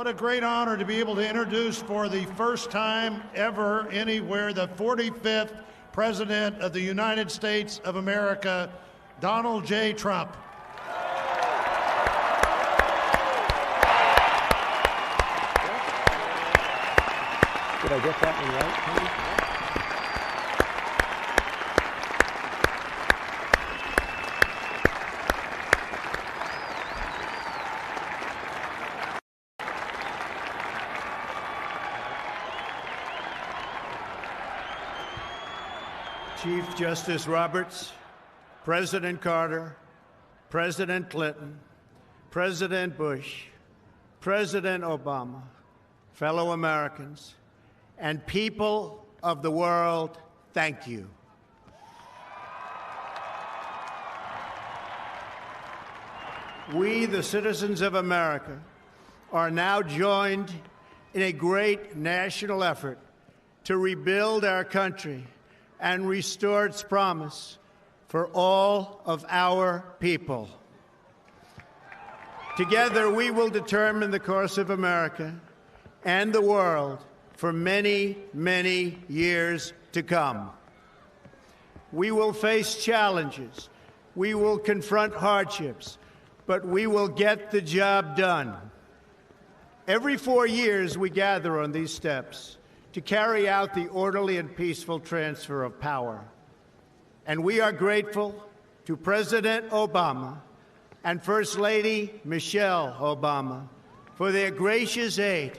What a great honor to be able to introduce for the first time ever anywhere the 45th President of the United States of America, Donald J. Trump. Did I get that one right? Chief Justice Roberts, President Carter, President Clinton, President Bush, President Obama, fellow Americans, and people of the world, thank you. We, the citizens of America, are now joined in a great national effort to rebuild our country and restore its promise for all of our people. Together, we will determine the course of America and the world for many, many years to come. We will face challenges. We will confront hardships, but we will get the job done. Every 4 years, we gather on these steps to carry out the orderly and peaceful transfer of power. And we are grateful to President Obama and First Lady Michelle Obama for their gracious aid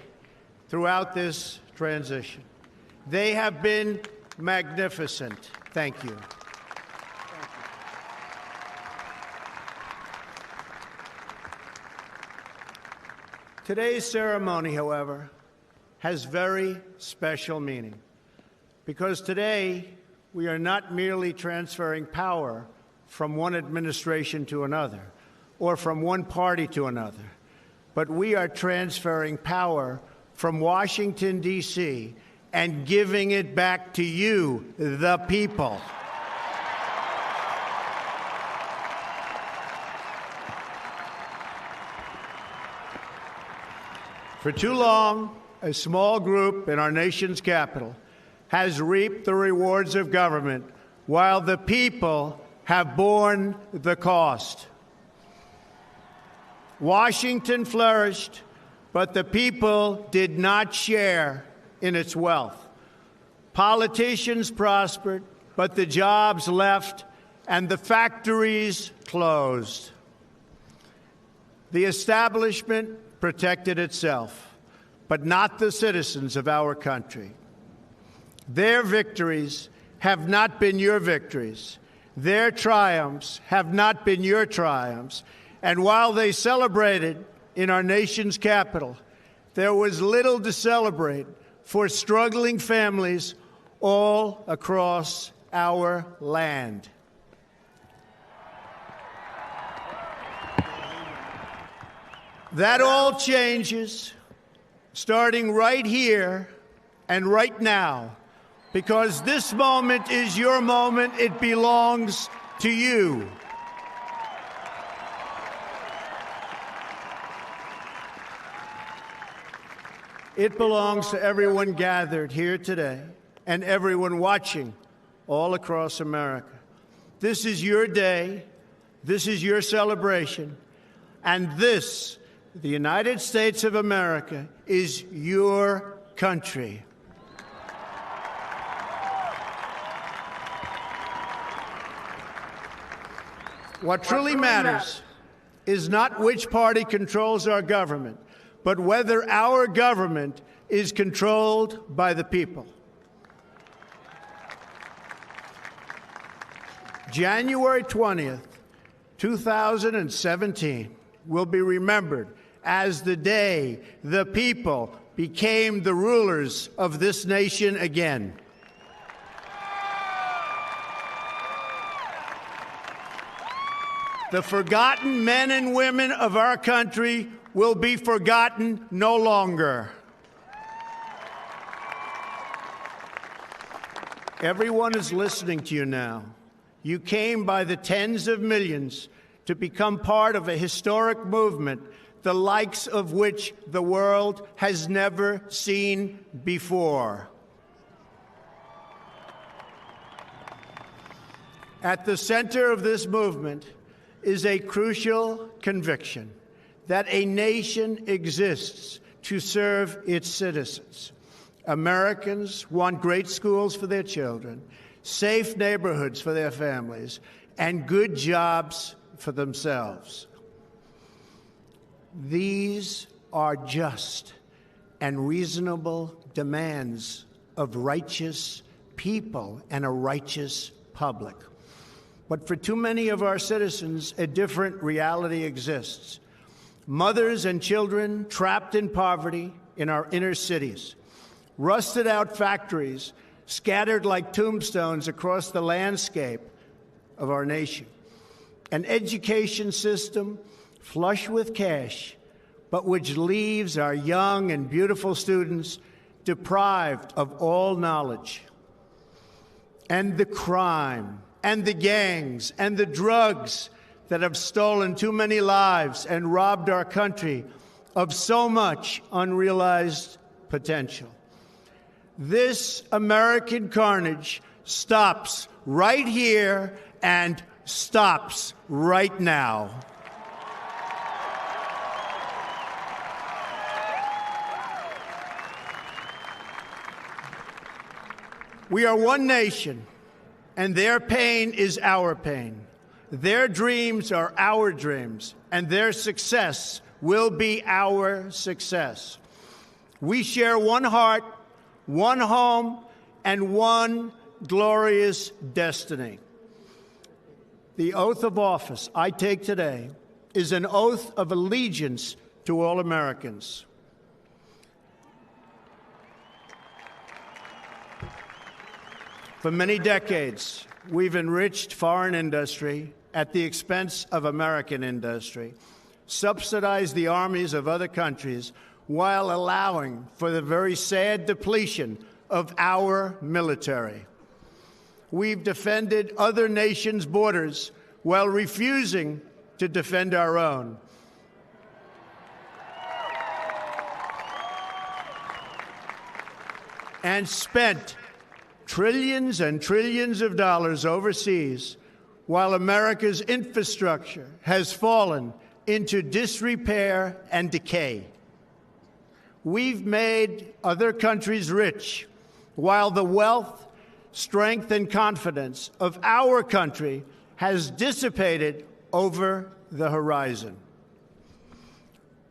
throughout this transition. They have been magnificent. Thank you. Today's ceremony, however, has very special meaning, because today we are not merely transferring power from one administration to another or from one party to another, but we are transferring power from Washington, D.C., and giving it back to you, the people. For too long, a small group in our nation's capital has reaped the rewards of government while the people have borne the cost. Washington flourished, but the people did not share in its wealth. Politicians prospered, but the jobs left and the factories closed. The establishment protected itself, but not the citizens of our country. Their victories have not been your victories. Their triumphs have not been your triumphs. And while they celebrated in our nation's capital, there was little to celebrate for struggling families all across our land. That all changes starting right here and right now, because this moment is your moment. It belongs to you. It belongs to everyone gathered here today and everyone watching all across America. This is your day. This is your celebration. And this, the United States of America, is your country. What truly matters is not which party controls our government, but whether our government is controlled by the people. January 20th, 2017 will be remembered as the day the people became the rulers of this nation again. The forgotten men and women of our country will be forgotten no longer. Everyone is listening to you now. You came by the tens of millions to become part of a historic movement the likes of which the world has never seen before. At the center of this movement is a crucial conviction that a nation exists to serve its citizens. Americans want great schools for their children, safe neighborhoods for their families, and good jobs for themselves. These are just and reasonable demands of righteous people and a righteous public. But for too many of our citizens, a different reality exists. Mothers and children trapped in poverty in our inner cities, rusted out factories scattered like tombstones across the landscape of our nation, an education system flush with cash, but which leaves our young and beautiful students deprived of all knowledge, and the crime and the gangs and the drugs that have stolen too many lives and robbed our country of so much unrealized potential. This American carnage stops right here and stops right now. We are one nation, and their pain is our pain. Their dreams are our dreams, and their success will be our success. We share one heart, one home, and one glorious destiny. The oath of office I take today is an oath of allegiance to all Americans. For many decades, we've enriched foreign industry at the expense of American industry, subsidized the armies of other countries while allowing for the very sad depletion of our military. We've defended other nations' borders while refusing to defend our own. And spent trillions and trillions of dollars overseas while America's infrastructure has fallen into disrepair and decay. We've made other countries rich while the wealth, strength, and confidence of our country has dissipated over the horizon.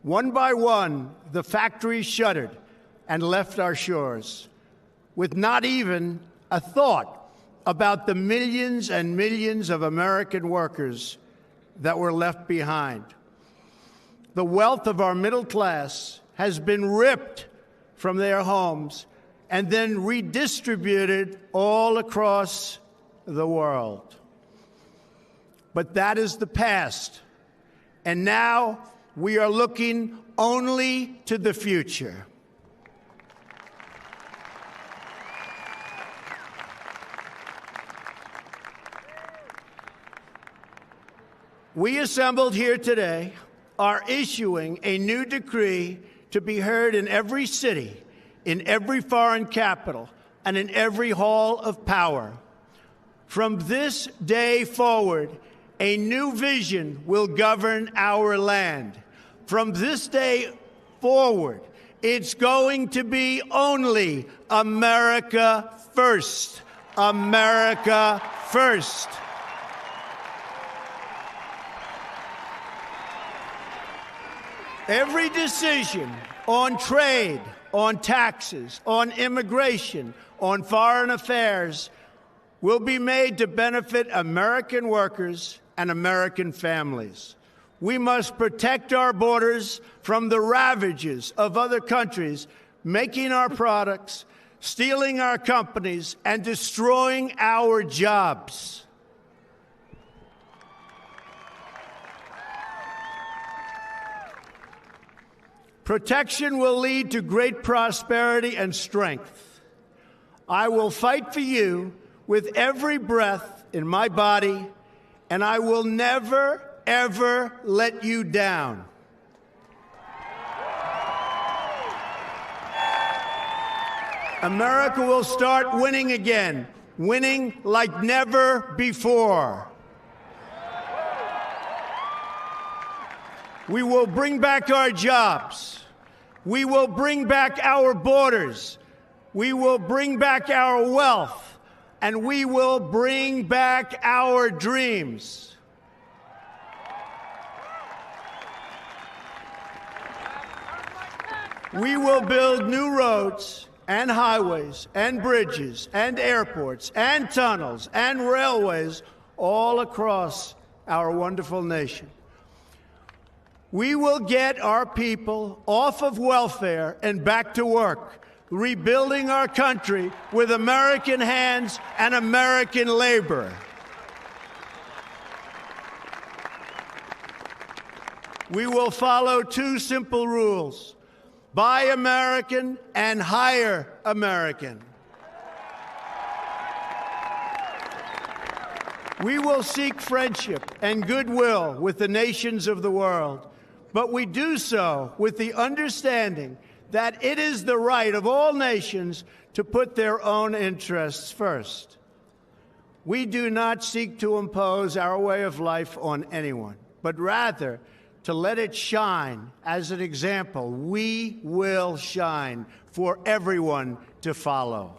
One by one, the factories shuttered and left our shores, with not even a thought about the millions and millions of American workers that were left behind. The wealth of our middle class has been ripped from their homes and then redistributed all across the world. But that is the past, and now we are looking only to the future. We assembled here today are issuing a new decree to be heard in every city, in every foreign capital, and in every hall of power. From this day forward, a new vision will govern our land. From this day forward, it's going to be only America first. America first. Every decision on trade, on taxes, on immigration, on foreign affairs will be made to benefit American workers and American families. We must protect our borders from the ravages of other countries making our products, stealing our companies, and destroying our jobs. Protection will lead to great prosperity and strength. I will fight for you with every breath in my body, and I will never, ever let you down. America will start winning again, winning like never before. We will bring back our jobs. We will bring back our borders. We will bring back our wealth. And we will bring back our dreams. We will build new roads and highways and bridges and airports and tunnels and railways all across our wonderful nation. We will get our people off of welfare and back to work, rebuilding our country with American hands and American labor. We will follow two simple rules: buy American and hire American. We will seek friendship and goodwill with the nations of the world, but we do so with the understanding that it is the right of all nations to put their own interests first. We do not seek to impose our way of life on anyone, but rather to let it shine as an example. We will shine for everyone to follow.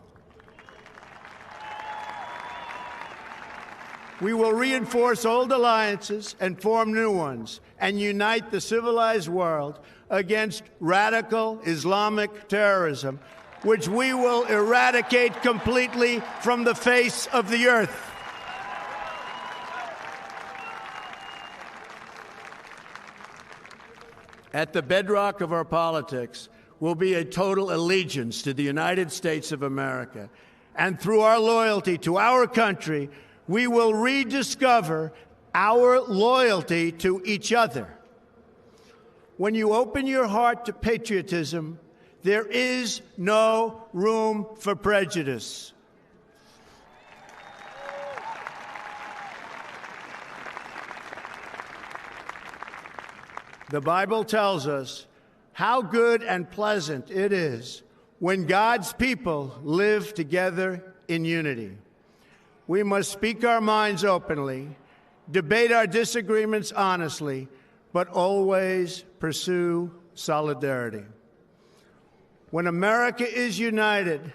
We will reinforce old alliances and form new ones and unite the civilized world against radical Islamic terrorism, which we will eradicate completely from the face of the earth. At the bedrock of our politics will be a total allegiance to the United States of America. And through our loyalty to our country, we will rediscover our loyalty to each other. When you open your heart to patriotism, there is no room for prejudice. The Bible tells us how good and pleasant it is when God's people live together in unity. We must speak our minds openly, debate our disagreements honestly, but always pursue solidarity. When America is united,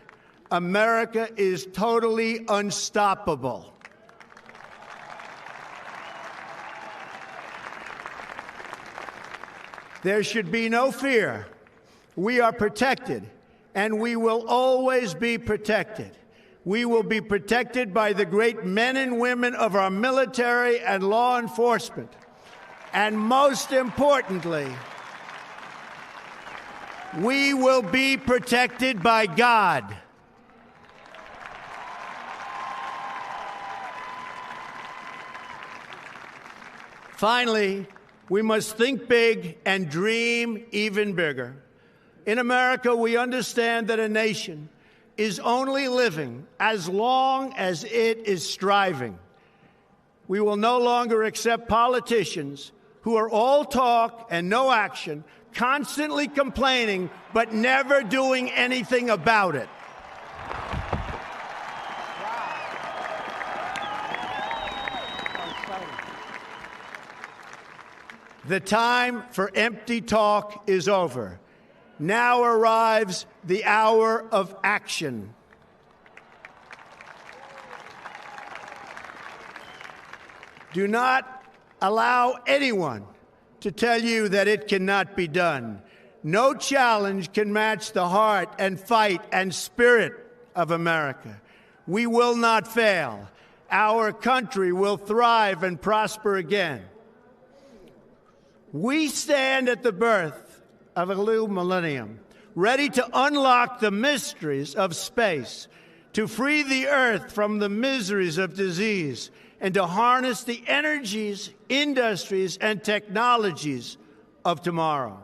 America is totally unstoppable. There should be no fear. We are protected, and we will always be protected. We will be protected by the great men and women of our military and law enforcement. And most importantly, we will be protected by God. Finally, we must think big and dream even bigger. In America, we understand that a nation is only living as long as it is striving. We will no longer accept politicians who are all talk and no action, constantly complaining but never doing anything about it. The time for empty talk is over. Now arrives the hour of action. Do not allow anyone to tell you that it cannot be done. No challenge can match the heart and fight and spirit of America. We will not fail. Our country will thrive and prosper again. We stand at the birth of a new millennium, ready to unlock the mysteries of space, to free the earth from the miseries of disease, and to harness the energies, industries, and technologies of tomorrow.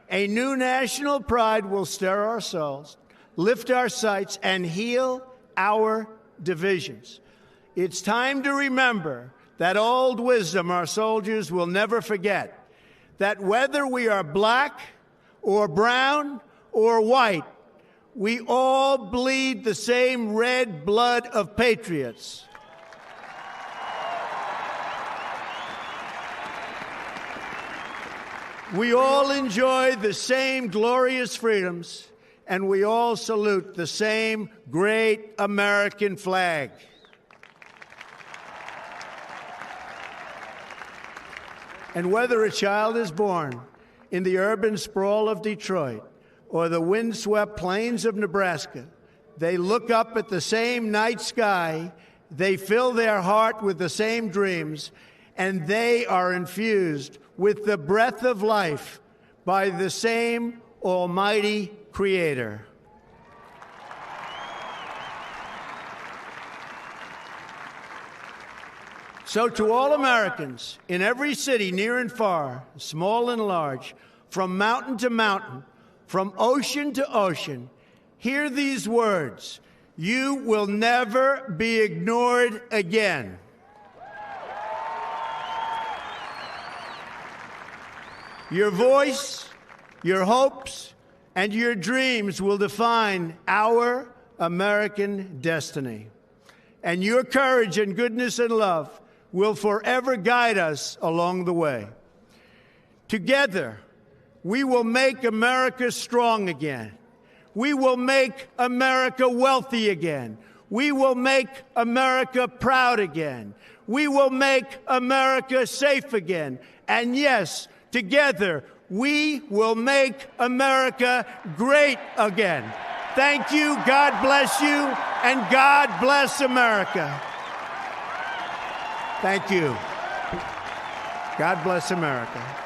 A new national pride will stir our souls, lift our sights, and heal our divisions. It's time to remember that old wisdom our soldiers will never forget, that whether we are black or brown or white, We all bleed the same red blood of patriots. We all enjoy the same glorious freedoms, and we all salute the same great American flag. And whether a child is born in the urban sprawl of Detroit or the windswept plains of Nebraska, they look up at the same night sky, they fill their heart with the same dreams, and they are infused with the breath of life by the same almighty Creator. So to all Americans in every city, near and far, small and large, from mountain to mountain, from ocean to ocean, hear these words: you will never be ignored again. Your voice, your hopes, and your dreams will define our American destiny. And your courage and goodness and love will forever guide us along the way. Together, we will make America strong again. We will make America wealthy again. We will make America proud again. We will make America safe again. And yes, together, we will make America great again. Thank you, God bless you, and God bless America. Thank you. God bless America.